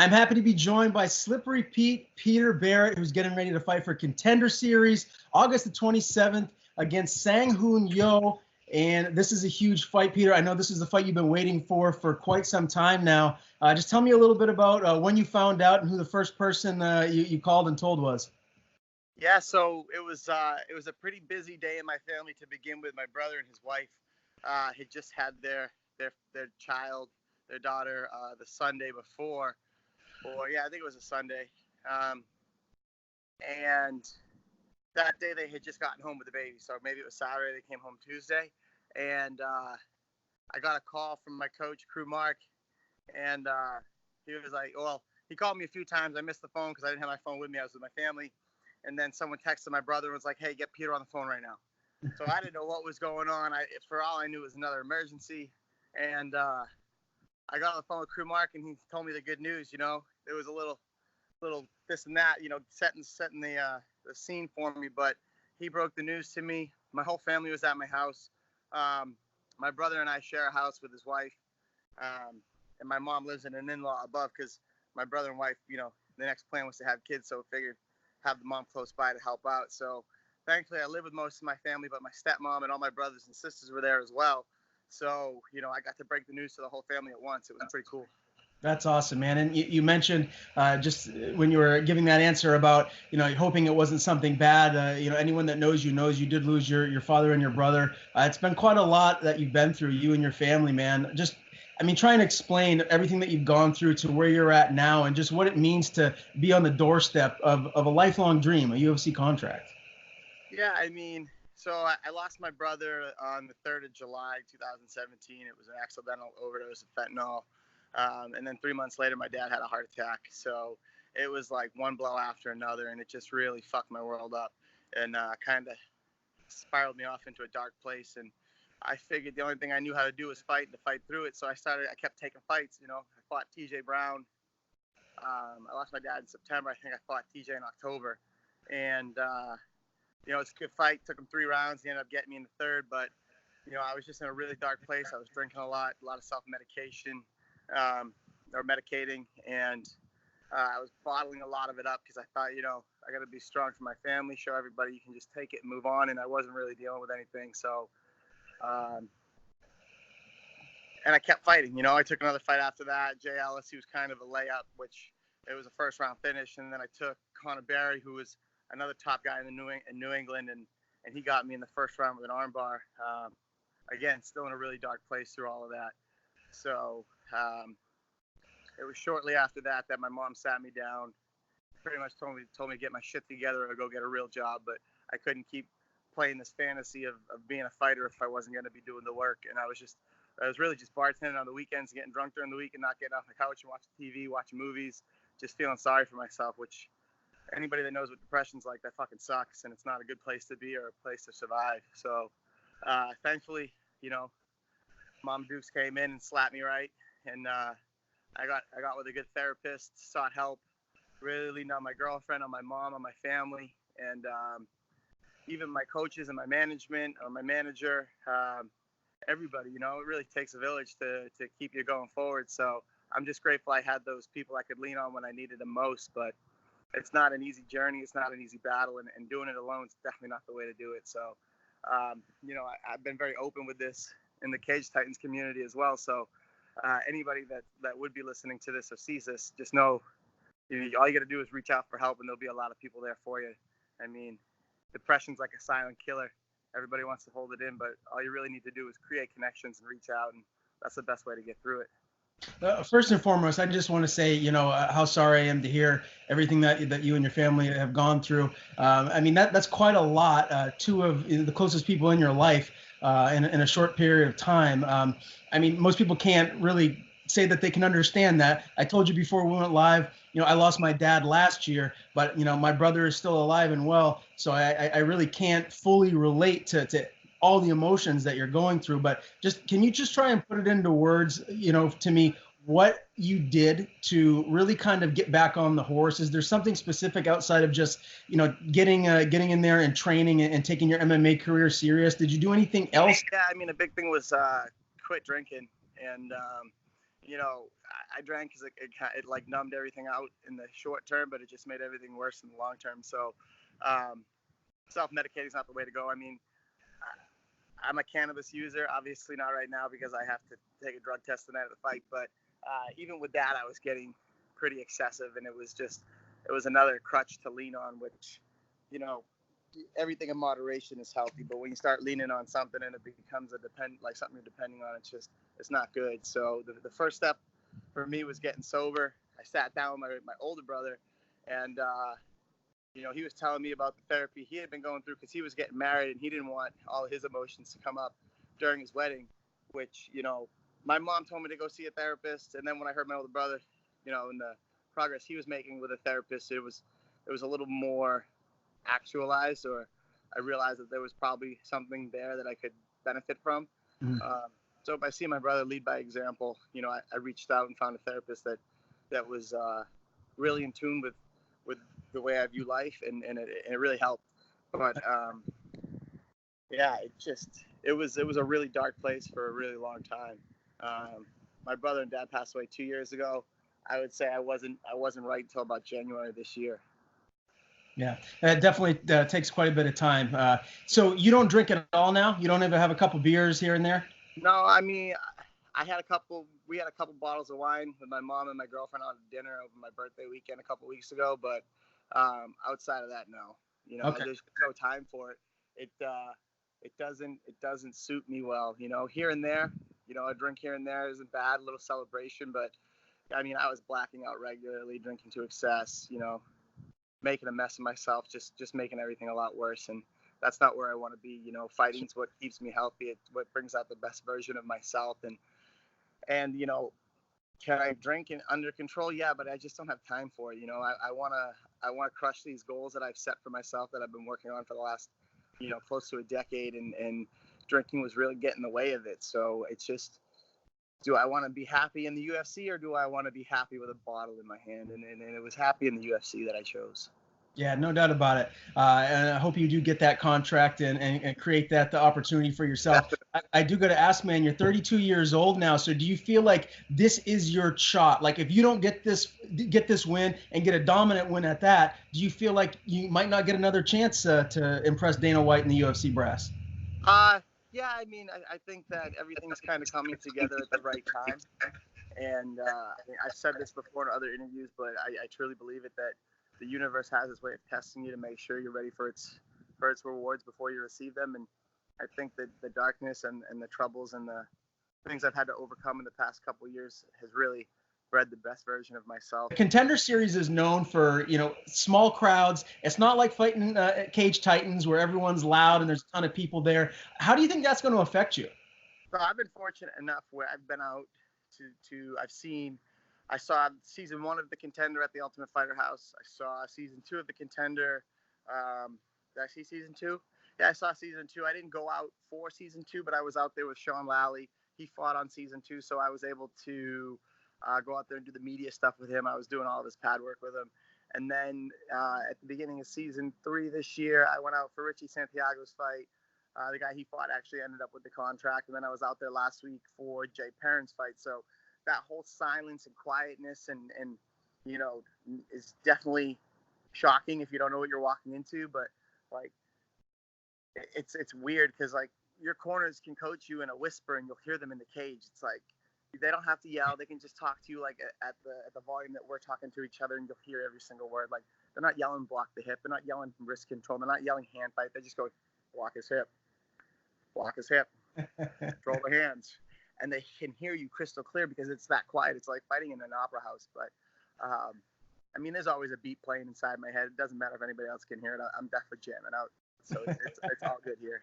I'm happy to be joined by Slippery Pete, Peter Barrett, who's getting ready to fight for Contender Series, August the 27th against Sang Hoon Yoo. And this is a huge fight, Peter. I know this is the fight you've been waiting for quite some time now. Just tell me a little bit about when you found out and who the first person you called and told was. Yeah, so it was a pretty busy day in my family to begin with. My brother and his wife had just had their child, their daughter, the Sunday before, or yeah, I think it was a Sunday, and that day they had just gotten home with the baby. So maybe it was Saturday. They came home Tuesday, and I got a call from my coach, Crew Mark, and he was like, well, he called me a few times. I missed the phone because I didn't have my phone with me. I was with my family. And then someone texted my brother and was like, hey, get Peter on the phone right now. So I didn't know what was going on. For all I knew, it was another emergency. And I got on the phone with Crew Mark, and he told me the good news. There was a little this and that, setting the scene for me. But he broke the news to me. My whole family was at my house. My brother and I share a house with his wife. And my mom lives in an in-law above because my brother and wife, the next plan was to have kids. So I figured have the mom close by to help out. So thankfully I live with most of my family, but my stepmom and all my brothers and sisters were there as well. So, I got to break the news to the whole family at once. It was pretty cool. That's awesome, man. And you mentioned just when you were giving that answer about, hoping it wasn't something bad. Anyone that knows you knows you did lose your father and your brother. It's been quite a lot that you've been through, you and your family, man. Try and explain everything that you've gone through to where you're at now and just what it means to be on the doorstep of a lifelong dream, a UFC contract. Yeah, so I lost my brother on the 3rd of July, 2017. It was an accidental overdose of fentanyl. And then 3 months later, my dad had a heart attack. So it was like one blow after another, and it just really fucked my world up and kind of spiraled me off into a dark place. And I figured the only thing I knew how to do was fight and to fight through it. So I kept taking fights. I fought TJ Brown. I lost my dad in September. I think I fought TJ in October. And, it's a good fight. Took him 3 rounds. He ended up getting me in the 3rd. But, I was just in a really dark place. I was drinking a lot of self-medication or medicating. And I was bottling a lot of it up because I thought, I got to be strong for my family, show everybody you can just take it and move on. And I wasn't really dealing with anything. So, and I kept fighting. I took another fight after that. Jay Ellis, he was kind of a layup, which it was a first round finish. And then I took Conor Barry, who was another top guy in New England, and he got me in the first round with an armbar. Again, still in a really dark place through all of that. So it was shortly after that my mom sat me down, pretty much told me to get my shit together or go get a real job. But I couldn't keep playing this fantasy of being a fighter if I wasn't going to be doing the work. And I was really just bartending on the weekends, getting drunk during the week and not getting off the couch and watching TV, watching movies, just feeling sorry for myself, which anybody that knows what depression's like, that fucking sucks. And it's not a good place to be or a place to survive. So thankfully, Mom Dukes came in and slapped me right. And I got with a good therapist, sought help, really leaned on my girlfriend, on my mom, on my family. And even my coaches and my management or my manager, everybody, it really takes a village to keep you going forward. So I'm just grateful I had those people I could lean on when I needed them most. But it's not an easy journey. It's not an easy battle. And doing it alone is definitely not the way to do it. So, I've been very open with this in the Cage Titans community as well. So anybody that would be listening to this or sees this, just know, all you got to do is reach out for help, and there'll be a lot of people there for you. Depression's like a silent killer. Everybody wants to hold it in, but all you really need to do is create connections and reach out, and that's the best way to get through it. First and foremost, I just want to say, how sorry I am to hear everything that you and your family have gone through. That's quite a lot. 2 of the closest people in your life in a short period of time. Most people can't really say that they can understand that. I told you before we went live, I lost my dad last year, but my brother is still alive and well. So I really can't fully relate to all the emotions that you're going through. But can you just try and put it into words, to me, what you did to really kind of get back on the horse? Is there something specific outside of just, getting in there and training and taking your MMA career serious? Did you do anything else? Yeah, a big thing was quit drinking. And, you know, I drank because it like numbed everything out in the short term, but it just made everything worse in the long term. So, um, self-medicating is not the way to go. I mean, I'm a cannabis user, obviously not right now because I have to take a drug test the night of the fight. But even with that, I was getting pretty excessive, and it was another crutch to lean on, which, you know, everything in moderation is healthy. But when you start leaning on something and it becomes like something you're depending on, it's not good. So the first step for me was getting sober. I sat down with my older brother, and you know, he was telling me about the therapy he had been going through because he was getting married and he didn't want all his emotions to come up during his wedding, which, you know, my mom told me to go see a therapist. And then when I heard my older brother, you know, and the progress he was making with a therapist, it was a little more actualized, or I realized that there was probably something there that I could benefit from. Mhm. So by seeing my brother lead by example, you know, I reached out and found a therapist that was really in tune with the way I view life, and it really helped. But yeah, it was a really dark place for a really long time. My brother and dad passed away 2 years ago. I would say I wasn't right until about January this year. Yeah, it definitely takes quite a bit of time. So you don't drink at all now? You don't ever have a couple beers here and there? No, I mean, I had a couple. We had a couple bottles of wine with my mom and my girlfriend out at dinner over my birthday weekend a couple weeks ago. But outside of that, no. You know, Okay. there's no time for it. It doesn't suit me well. You know, here and there, you know, a drink here and there isn't bad, a little celebration. But I mean, I was blacking out regularly, drinking to excess. You know, making a mess of myself, just making everything a lot worse. And that's not where I want to be. You know, fighting's what keeps me healthy. It's what brings out the best version of myself. And you know, can I drink and under control? Yeah, but I just don't have time for it. You know, I wanna crush these goals that I've set for myself that I've been working on for the last, you know, close to a decade, and drinking was really getting in the way of it. So it's just, do I want to be happy in the UFC, or do I want to be happy with a bottle in my hand? And it was happy in the UFC that I chose. Yeah, no doubt about it. And I hope you do get that contract and create the opportunity for yourself. I do got to ask, man, you're 32 years old now. So do you feel like this is your shot? Like if you don't get this win and get a dominant win at that, do you feel like you might not get another chance to impress Dana White and the UFC brass? Uh, yeah, I mean, I think that everything's kind of coming together at the right time. And I mean, I've said this before in other interviews, but I truly believe it, that the universe has its way of testing you to make sure you're ready for its rewards before you receive them. And I think that the darkness and the troubles and the things I've had to overcome in the past couple of years has really bred the best version of myself. The Contender Series is known for, small crowds. It's not like fighting Cage Titans where everyone's loud and there's a ton of people there. How do you think that's going to affect you? So I've been fortunate enough where I've been out I saw season 1 of The Contender at the Ultimate Fighter House. I saw season 2 of The Contender. Did I see season 2? Yeah, I saw season 2. I didn't go out for season 2, but I was out there with Sean Lally. He fought on season 2, so I was able to go out there and do the media stuff with him. I was doing all of his pad work with him. And then at the beginning of season 3 this year, I went out for Richie Santiago's fight. The guy he fought actually ended up with the contract. And then I was out there last week for Jay Perrin's fight. So that whole silence and quietness and you know, is definitely shocking if you don't know what you're walking into. But like, it's weird because like your corners can coach you in a whisper and you'll hear them in the cage. It's like they don't have to yell. They can just talk to you like at the volume that we're talking to each other, and you'll hear every single word. Like they're not yelling block the hip. They're not yelling wrist control. They're not yelling hand fight. They just go block his hip, control the hands, and they can hear you crystal clear because it's that quiet. It's like fighting in an opera house. But I mean, there's always a beat playing inside my head. It doesn't matter if anybody else can hear it. I'm definitely jamming out. So it's all good here.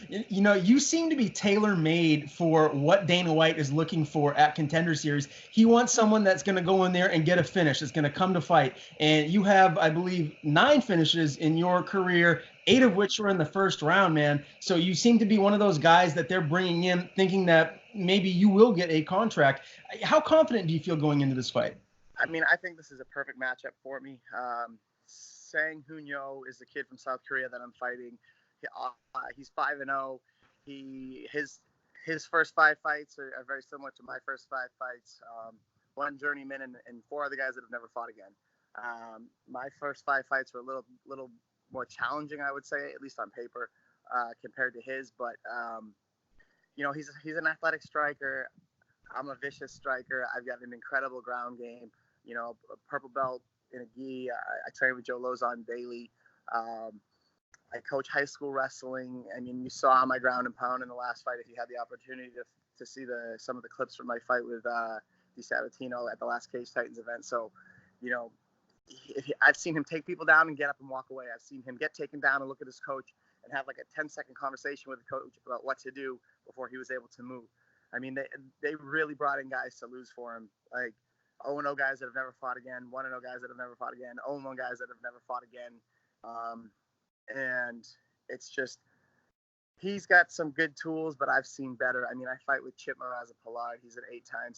You seem to be tailor-made for what Dana White is looking for at Contender Series. He wants someone that's going to go in there and get a finish, that's going to come to fight. And you have, I believe, 9 finishes in your career, 8 of which were in the first round, man. So you seem to be one of those guys that they're bringing in thinking that maybe you will get a contract. How confident do you feel going into this fight? I mean, I think this is a perfect matchup for me. Sang Hoon Yoo is the kid from South Korea that I'm fighting. He's 5-0. His his first 5 fights are very similar to my first 5 fights. One journeyman and 4 other guys that have never fought again. My first 5 fights were a little more challenging, I would say, at least on paper, compared to his. But he's an athletic striker. I'm a vicious striker. I've got an incredible ground game. A purple belt in a gi. I train with Joe Lauzon daily. I coach high school wrestling. I mean, you saw my ground and pound in the last fight. If you had the opportunity to see some of the clips from my fight with Sityodtong at the last Cage Titans event. So, I've seen him take people down and get up and walk away. I've seen him get taken down and look at his coach and have like a 10-second conversation with the coach about what to do before he was able to move. I mean, they really brought in guys to lose for him, like 0-0 guys that have never fought again, 1-0 guys that have never fought again, 0-1 guys that have never fought again. And it's just, he's got some good tools, but I've seen better. I mean, I fight with Chip Marazza-Pollard. He's an 8-time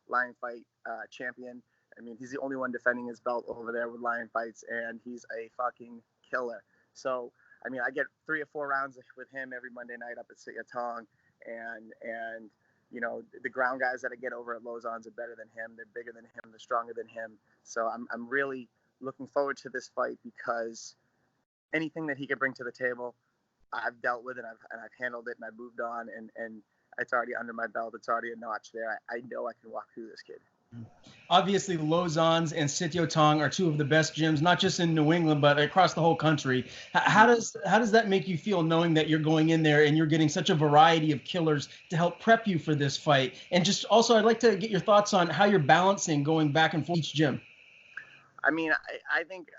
lion fight champion. I mean, he's the only one defending his belt over there with lion fights, and he's a fucking killer. So, I mean, I get 3 or 4 rounds with him every Monday night up at Sityodtong, and the ground guys that I get over at Lauzon's are better than him. They're bigger than him. They're stronger than him. So I'm really looking forward to this fight because anything that he can bring to the table, I've dealt with and I've handled it and I've moved on and it's already under my belt. It's already a notch there. I know I can walk through this kid. Obviously, Lauzon's and Sityodtong are 2 of the best gyms, not just in New England, but across the whole country. How does that make you feel knowing that you're going in there and you're getting such a variety of killers to help prep you for this fight? And just also, I'd like to get your thoughts on how you're balancing going back and forth each gym. I mean, I think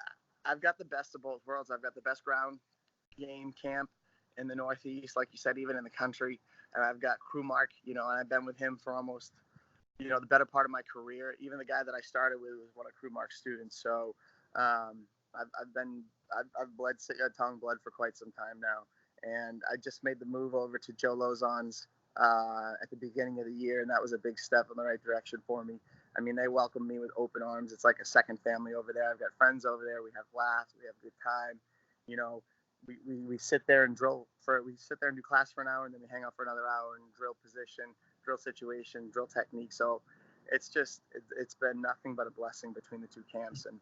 I've got the best of both worlds. I've got the best ground game camp in the Northeast, like you said, even in the country. And I've got Crew Mark, and I've been with him for almost, the better part of my career. Even the guy that I started with was one of Crew Mark's students. So I've bled Sityodtong blood for quite some time now. And I just made the move over to Joe Lauzon's at the beginning of the year, and that was a big step in the right direction for me. I mean, they welcome me with open arms. It's like a second family over there. I've got friends over there. We have laughs. We have a good time. We sit there and do class for an hour, and then we hang out for another hour and drill position, drill situation, drill technique. So it's been nothing but a blessing between the 2 camps. And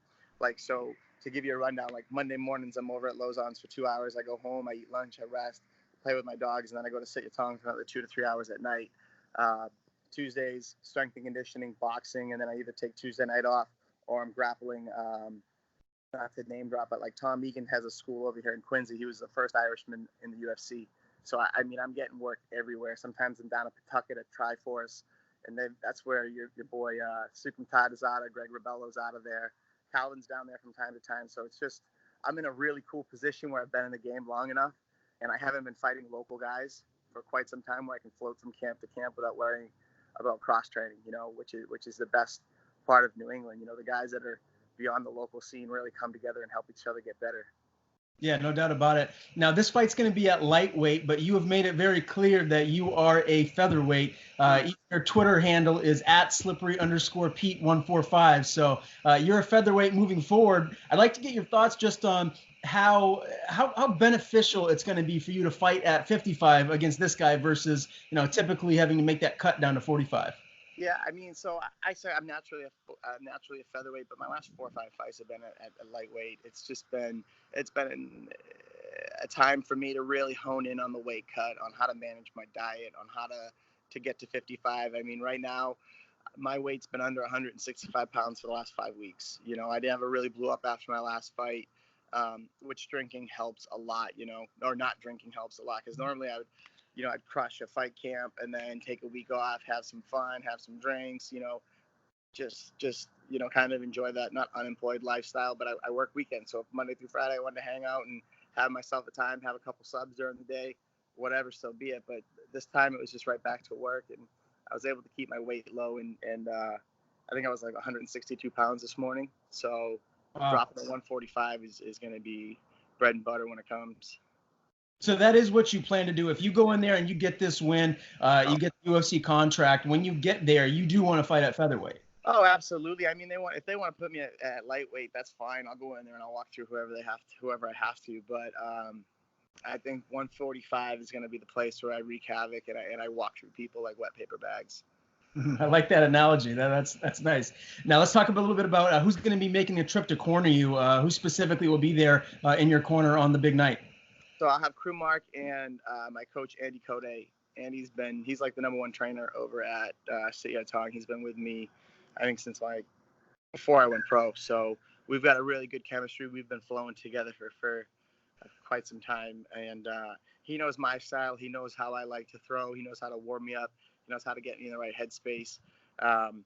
so to give you a rundown, like Monday mornings, I'm over at Lauzon's for 2 hours. I go home, I eat lunch, I rest, play with my dogs, and then I go to Sityodtong for another 2 to 3 hours at night. Tuesdays, strength and conditioning, boxing, and then I either take Tuesday night off or I'm grappling. Not to name drop, but like Tom Megan has a school over here in Quincy. He was the first Irishman in the UFC. So, I mean, I'm getting work everywhere. Sometimes I'm down at Pawtucket at Triforce, and then that's where your boy Sukum Todd is out of, Greg Rebello's out of there. Calvin's down there from time to time. So it's just, I'm in a really cool position where I've been in the game long enough, and I haven't been fighting local guys for quite some time where I can float from camp to camp without worrying about cross training, which is the best part of New England. The guys that are beyond the local scene really come together and help each other get better. Yeah, no doubt about it. Now, this fight's going to be at lightweight, but you have made it very clear that you are a featherweight. Your Twitter handle is @slippery_Pete145. So you're a featherweight moving forward. I'd like to get your thoughts just on how beneficial it's going to be for you to fight at 55 against this guy versus, typically having to make that cut down to 45. Yeah, I mean, so I say I'm naturally a featherweight, but my last 4 or 5 fights have been at lightweight. It's been a time for me to really hone in on the weight cut, on how to manage my diet, on how to get to 55. I mean, right now, my weight's been under 165 pounds for the last 5 weeks. I never really blew up after my last fight, which drinking helps a lot, or not drinking helps a lot, because normally I'd crush a fight camp and then take a week off, have some fun, have some drinks, just kind of enjoy that not unemployed lifestyle. But I work weekends, so if Monday through Friday I wanted to hang out and have myself a time, have a couple subs during the day, whatever, so be it. But this time it was just right back to work, and I was able to keep my weight low, and I think I was like 162 pounds this morning. So dropping to 145 is going to be bread and butter when it comes. So that is what you plan to do. If you go in there and you get this win, you get the UFC contract. When you get there, you do want to fight at featherweight. Oh, absolutely. I mean, if they want to put me at lightweight, that's fine. I'll go in there and I'll walk through whoever I have to. But I think 145 is going to be the place where I wreak havoc and I walk through people like wet paper bags. I like that analogy. That's nice. Now let's talk a little bit about who's going to be making a trip to corner you. Who specifically will be there in your corner on the big night? So I'll have Crew Mark and my coach Andy Code. He's like the #1 trainer over at Sityodtong. He's been with me, I think, since like before I went pro. So we've got a really good chemistry. We've been flowing together for quite some time, and he knows my style. He knows how I like to throw. He knows how to warm me up. He knows how to get me in the right headspace. And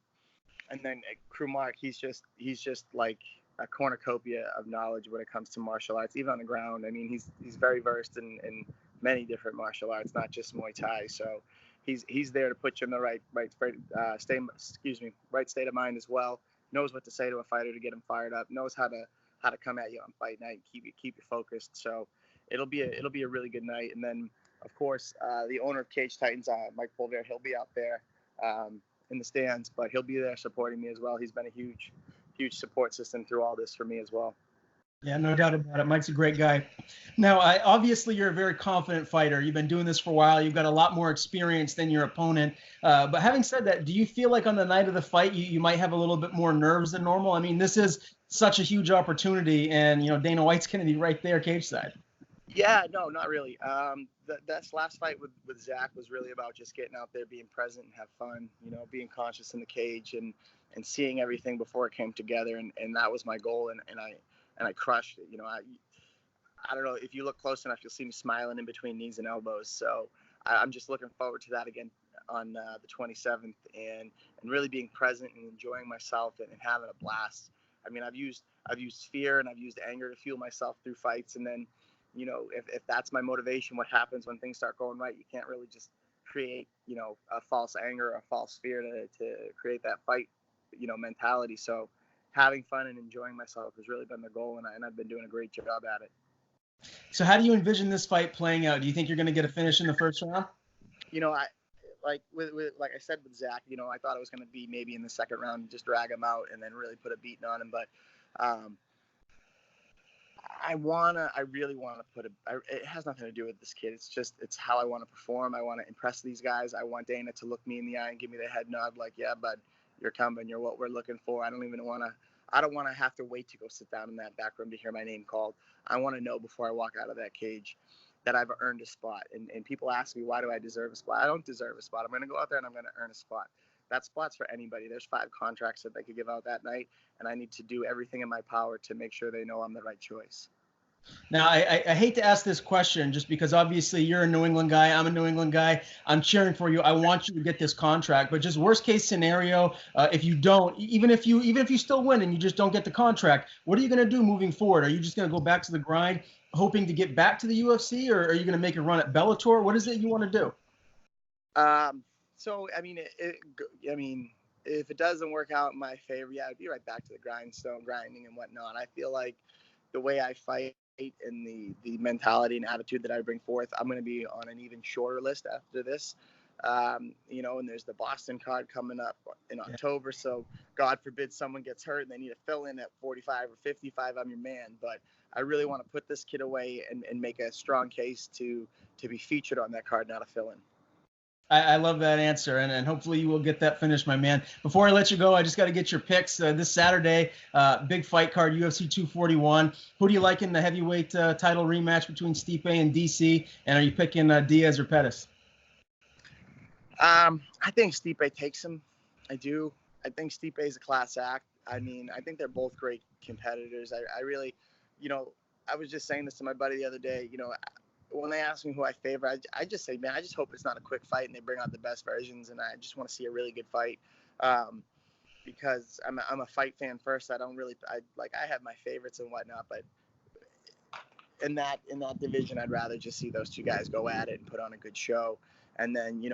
then Crew Mark, he's just like a cornucopia of knowledge when it comes to martial arts, even on the ground. I mean, he's very versed in many different martial arts, not just Muay Thai. So he's there to put you in the right state of mind as well. Knows what to say to a fighter to get him fired up. Knows how to come at you on fight night, keep you focused. So it'll be a really good night. And then of course the owner of Cage Titans, Mike Polver, he'll be out there in the stands, but he'll be there supporting me as well. He's been a huge support system through all this for me as well. Yeah, no doubt about it. Mike's a great guy. Now, obviously, you're a very confident fighter. You've been doing this for a while. You've got a lot more experience than your opponent. But having said that, do you feel like on the night of the fight, you might have a little bit more nerves than normal? I mean, this is such a huge opportunity, and Dana White's going to be right there cage side. Yeah, no, not really. That last fight with Zach was really about just getting out there, being present, and have fun. Being conscious in the cage and seeing everything before it came together, and that was my goal, and I crushed it. I don't know if you look close enough, you'll see me smiling in between knees and elbows. So I'm just looking forward to that again on the 27th, and really being present and enjoying myself and having a blast. I mean, I've used fear and I've used anger to fuel myself through fights, and then if that's my motivation, what happens when things start going right? You can't really just create a false anger or a false fear to create that fight mentality. So having fun and enjoying myself has really been the goal, and I've been doing a great job at it. So how do you envision this fight playing out? Do you think you're going to get a finish in the first round? I like like I said with Zach, I thought it was going to be maybe in the second round, just drag him out and then really put a beating on him. But I really want to it has nothing to do with this kid. It's how I want to perform. I want to impress these guys. I want Dana to look me in the eye and give me the head nod like, yeah, bud, you're coming. You're what we're looking for. I don't want to have to wait to go sit down in that back room to hear my name called. I want to know before I walk out of that cage that I've earned a spot. And people ask me, why do I deserve a spot? I don't deserve a spot. I'm going to go out there and I'm going to earn a spot. That spot's for anybody. There's 5 contracts that they could give out that night, and I need to do everything in my power to make sure they know I'm the right choice. Now, I hate to ask this question just because obviously you're a New England guy. I'm a New England guy. I'm cheering for you. I want you to get this contract. But just worst case scenario, if you don't, even if you still win and you just don't get the contract, what are you going to do moving forward? Are you just going to go back to the grind, hoping to get back to the UFC, or are you going to make a run at Bellator? What is it you want to do? So I mean, if it doesn't work out in my favor, yeah, I'd be right back to the grinding and whatnot. I feel like the way I fight and the mentality and attitude that I bring forth, I'm going to be on an even shorter list after this. And there's the Boston card coming up in October. So God forbid someone gets hurt and they need to fill in at 45 or 55. I'm your man. But I really want to put this kid away and make a strong case to be featured on that card, not a fill-in. I love that answer, and hopefully you will get that finish, my man. Before I let you go, I just got to get your picks. This Saturday, big fight card, UFC 241. Who do you like in the heavyweight title rematch between Stipe and DC? And are you picking Diaz or Pettis? I think Stipe takes him. I do. I think Stipe is a class act. I mean, I think they're both great competitors. I really, I was just saying this to my buddy the other day, when they ask me who I favor, I just say, man, I just hope it's not a quick fight and they bring out the best versions, and I just want to see a really good fight, because I'm a fight fan first. I have my favorites and whatnot, but in that division, I'd rather just see those two guys go at it and put on a good show, and then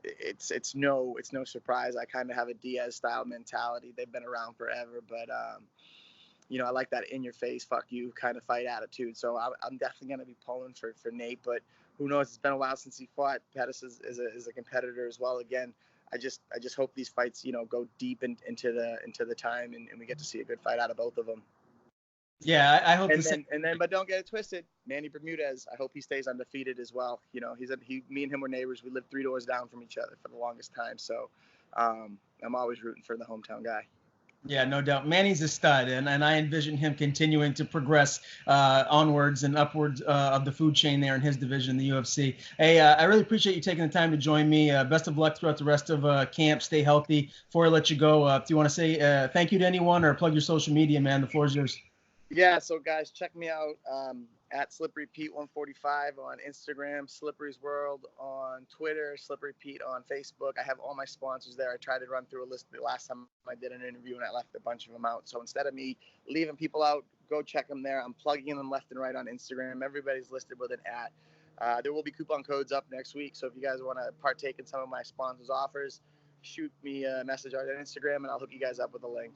it's no surprise. I kind of have a Diaz style mentality. They've been around forever, but I like that in-your-face, fuck you kind of fight attitude. So I'm definitely going to be pulling for Nate, but who knows? It's been a while since he fought. Pettis is a competitor as well. Again, I just hope these fights, go deep into the time and we get to see a good fight out of both of them. Yeah, I hope And the same. then, but don't get it twisted. Manny Bermudez, I hope he stays undefeated as well. You know, me and him were neighbors. We lived 3 doors down from each other for the longest time. So, I'm always rooting for the hometown guy. Yeah, no doubt. Manny's a stud, and I envision him continuing to progress onwards and upwards of the food chain there in his division in the UFC. Hey, I really appreciate you taking the time to join me. Best of luck throughout the rest of camp. Stay healthy. Before I let you go, do you want to say thank you to anyone or plug your social media, man? The floor is yours. Yeah, so guys, check me out at Slippery Pete 145 on Instagram, Slippery's World on Twitter, Slippery Pete on Facebook. I have all my sponsors there. I tried to run through a list the last time I did an interview, and I left a bunch of them out. So instead of me leaving people out, go check them there. I'm plugging them left and right on Instagram. Everybody's listed with an at. There will be coupon codes up next week, so if you guys want to partake in some of my sponsors' offers, shoot me a message on Instagram, and I'll hook you guys up with a link.